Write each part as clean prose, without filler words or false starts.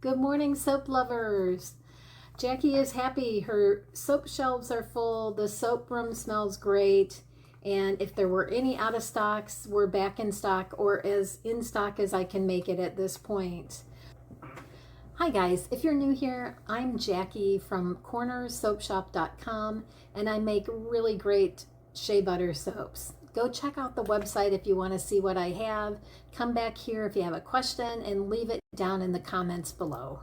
Good morning, soap lovers. Jackie is happy. Her soap shelves are full. The soap room smells great. And if there were any out of stocks, we're back in stock, or as in stock as I can make it at this point. Hi guys, if you're new here, I'm Jackie from cornersoapshop.com, and I make really great shea butter soaps. Go check out the website if you want to see what I have. Come back here if you have a question and leave it down in the comments below.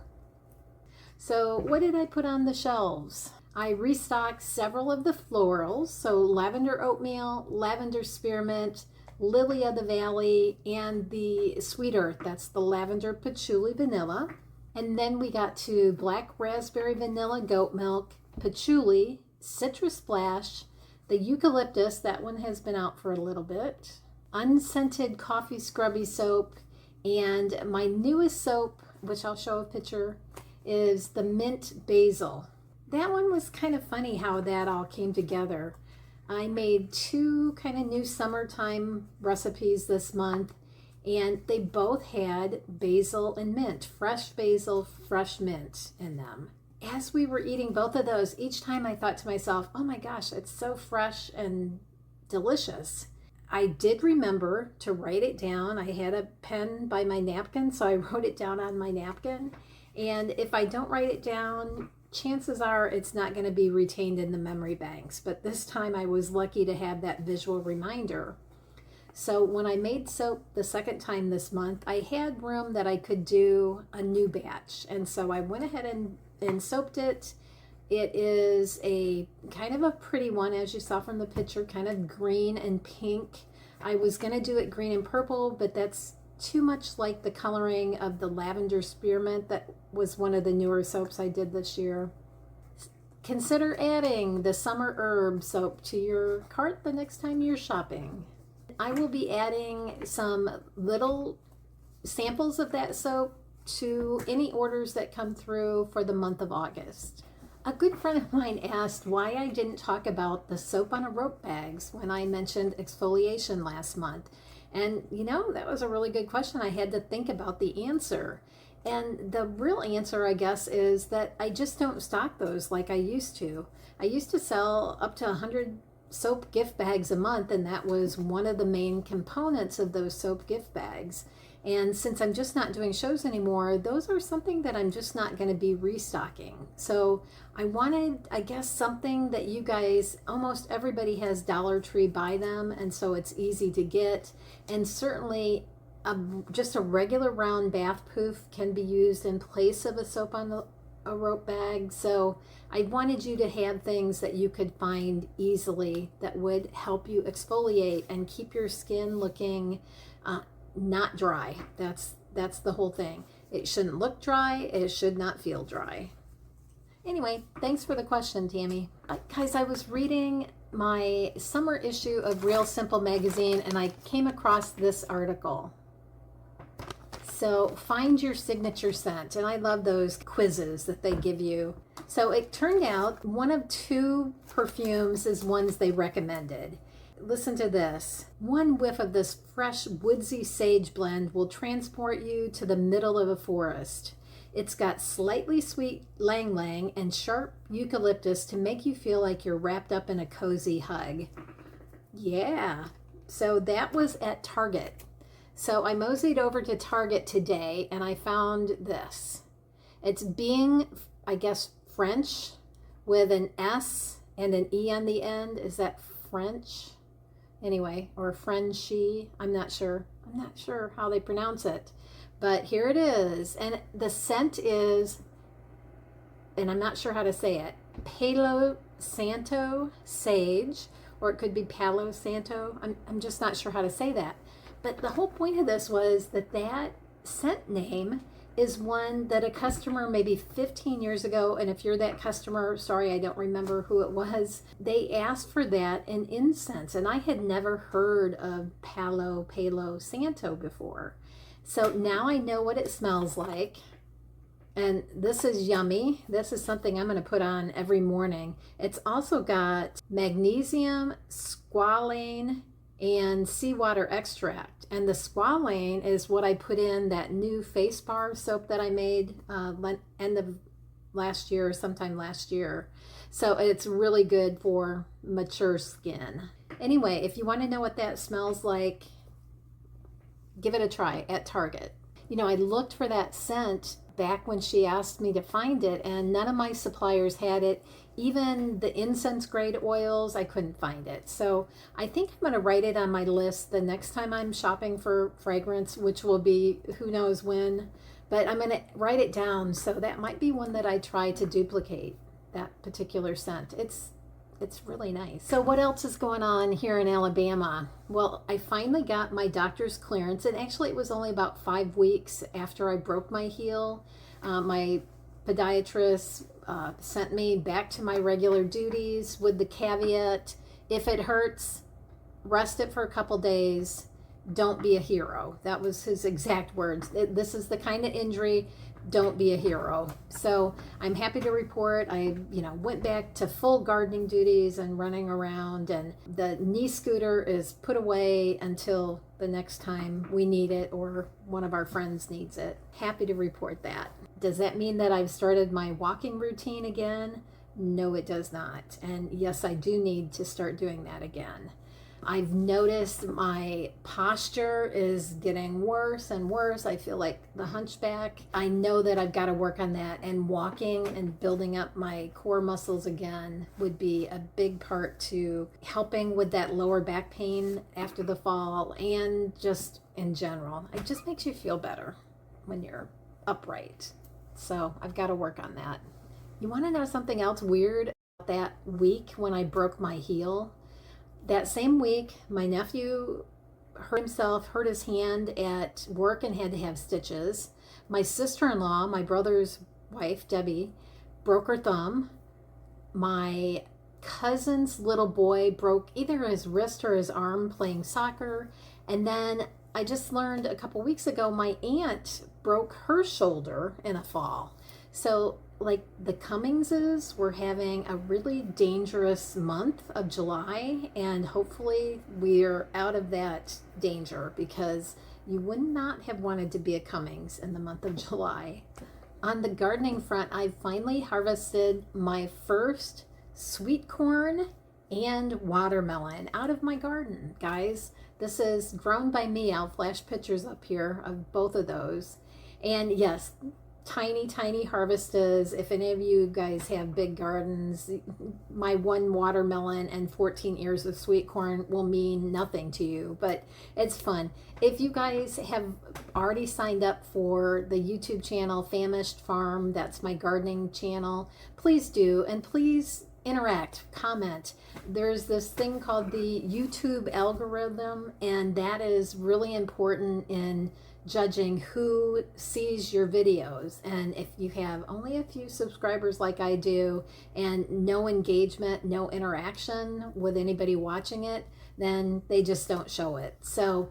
So what did I put on the shelves? I restocked several of the florals, so lavender oatmeal, lavender spearmint, lily of the valley, and the sweet earth, that's the lavender patchouli vanilla. And then we got to black raspberry vanilla goat milk, patchouli, citrus splash, the eucalyptus, that one has been out for a little bit, unscented coffee scrubby soap, and my newest soap, which I'll show a picture, is the mint basil. That one was kind of funny how that all came together. I made two kind of new summertime recipes this month, and they both had basil and mint, fresh basil, fresh mint in them. As we were eating both of those, each time I thought to myself, oh my gosh, it's so fresh and delicious. I did remember to write it down. I had a pen by my napkin, so I wrote it down on my napkin. And if I don't write it down, chances are it's not going to be retained in the memory banks. But this time I was lucky to have that visual reminder. So when I made soap the second time this month, I had room that I could do a new batch. And so I went ahead and soaped it. It is a kind of a pretty one, as you saw from the picture, kind of green and pink. I was going to do it green and purple, but that's too much like the coloring of the lavender spearmint that was one of the newer soaps I did this year. Consider adding the summer herb soap to your cart the next time you're shopping. I will be adding some little samples of that soap to any orders that come through for the month of August. A good friend of mine asked why I didn't talk about the soap on a rope bags when I mentioned exfoliation last month. And you know, that was a really good question. I had to think about the answer. And the real answer, I guess, is that I just don't stock those like I used to. I used to sell up to 100 soap gift bags a month, and that was one of the main components of those soap gift bags. And since I'm just not doing shows anymore, those are something that I'm just not going to be restocking. So I wanted, I guess, something that you guys, almost everybody has Dollar Tree by them, and so it's easy to get. And certainly just a regular round bath poof can be used in place of a soap on a rope bag. So I wanted you to have things that you could find easily that would help you exfoliate and keep your skin looking not dry. That's the whole thing. It shouldn't look dry. It should not feel dry. Anyway, thanks for the question, Tammy. Guys, I was reading my summer issue of Real Simple magazine, and I came across this article. So find your signature scent, and I love those quizzes that they give you. So it turned out one of two perfumes is ones they recommended. Listen to this. One whiff of this fresh woodsy sage blend will transport you to the middle of a forest. It's got slightly sweet lang lang and sharp eucalyptus to make you feel like you're wrapped up in a cozy hug. Yeah, so that was at Target. So I moseyed over to Target today and I found this. It's being, I guess, French with an S and an E on the end. Is that French? Anyway, or Frenchy. I'm not sure how they pronounce it. But here it is. And the scent is, and I'm not sure how to say it, Palo Santo Sage, or it could be Palo Santo. I'm just not sure how to say that. But the whole point of this was that scent name is one that a customer maybe 15 years ago, and if you're that customer, sorry, I don't remember who it was, they asked for that in incense, and I had never heard of Palo Santo before. So now I know what it smells like, and this is yummy. This is something I'm going to put on every morning. It's also got magnesium, squalane, and seawater extract. And the squalane is what I put in that new face bar soap that I made end of last year, sometime last year. So it's really good for mature skin. Anyway, if you want to know what that smells like, give it a try at Target. You know, I looked for that scent back when she asked me to find it, and none of my suppliers had it. Even the incense grade oils, I couldn't find it. So I think I'm going to write it on my list the next time I'm shopping for fragrance, which will be who knows when. But I'm going to write it down, so that might be one that I try to duplicate, that particular scent. It's really nice. So what else is going on here in Alabama? Well, I finally got my doctor's clearance, and actually it was only about 5 weeks after I broke my heel. My podiatrist sent me back to my regular duties with the caveat, if it hurts, rest it for a couple days. Don't be a hero. That was his exact words. This is the kind of injury, don't be a hero. So I'm happy to report I went back to full gardening duties and running around, and the knee scooter is put away until the next time we need it or one of our friends needs it. Happy to report that. Does that mean that I've started my walking routine again? No, it does not. And yes, I do need to start doing that again. I've noticed my posture is getting worse and worse. I feel like the hunchback. I know that I've got to work on that, and walking and building up my core muscles again would be a big part to helping with that lower back pain after the fall, and just in general. It just makes you feel better when you're upright. So I've got to work on that. You want to know something else weird about that week when I broke my heel? That same week, my nephew hurt his hand at work and had to have stitches. My sister-in-law, my brother's wife, Debbie, broke her thumb. My cousin's little boy broke either his wrist or his arm playing soccer. And then I just learned a couple weeks ago, my aunt broke her shoulder in a fall. So like the Cummingses were having a really dangerous month of July, and hopefully we're out of that danger, because you would not have wanted to be a Cummings in the month of July. On the gardening front, I finally harvested my first sweet corn and watermelon out of my garden, guys. This is grown by me. I'll flash pictures up here of both of those. And yes, tiny harvesters. If any of you guys have big gardens, my one watermelon and 14 ears of sweet corn will mean nothing to you, but it's fun. If you guys have already signed up for the YouTube channel Famished Farm, that's my gardening channel, please do, and please interact, comment. There's this thing called the YouTube algorithm, and that is really important in judging who sees your videos. And if you have only a few subscribers like I do, and no engagement, no interaction with anybody watching it, then they just don't show it. So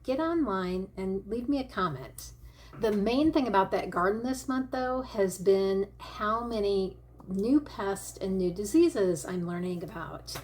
get online and leave me a comment. The main thing about that garden this month, though, has been how many new pests and new diseases I'm learning about.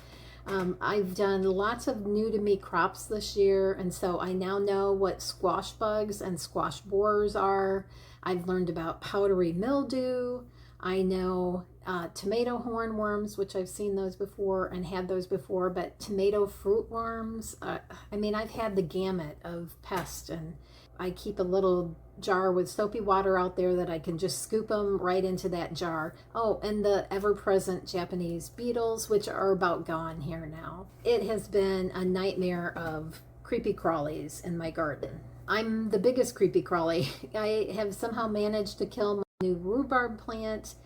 I've done lots of new to me crops this year, and so I now know what squash bugs and squash borers are. I've learned about powdery mildew. I know tomato hornworms, which I've seen those before and had those before, but tomato fruit worms. I mean, I've had the gamut of pests, and I keep a little jar with soapy water out there that I can just scoop them right into that jar. Oh, and the ever-present Japanese beetles, which are about gone here now. It has been a nightmare of creepy crawlies in my garden. I'm the biggest creepy crawly. I have somehow managed to kill my new rhubarb plant,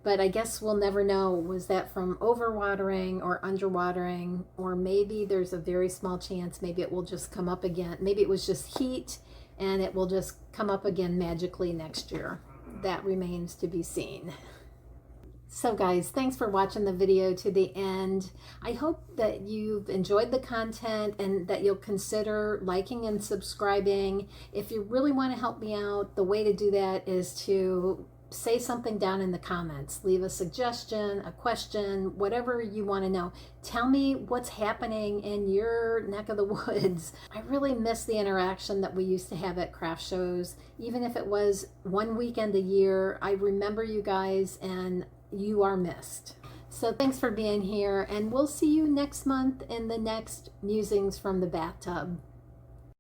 but I guess we'll never know. Was that from overwatering or underwatering? Or maybe there's a very small chance maybe it will just come up again. Maybe it was just heat and it will just come up again magically next year. That remains to be seen. So guys, thanks for watching the video to the end. I hope that you've enjoyed the content and that you'll consider liking and subscribing. If you really want to help me out, the way to do that is to say something down in the comments. Leave a suggestion, a question, whatever you want to know. Tell me what's happening in your neck of the woods. I really miss the interaction that we used to have at craft shows. Even if it was one weekend a year, I remember you guys and you are missed. So thanks for being here, and we'll see you next month in the next Musings from the Bathtub.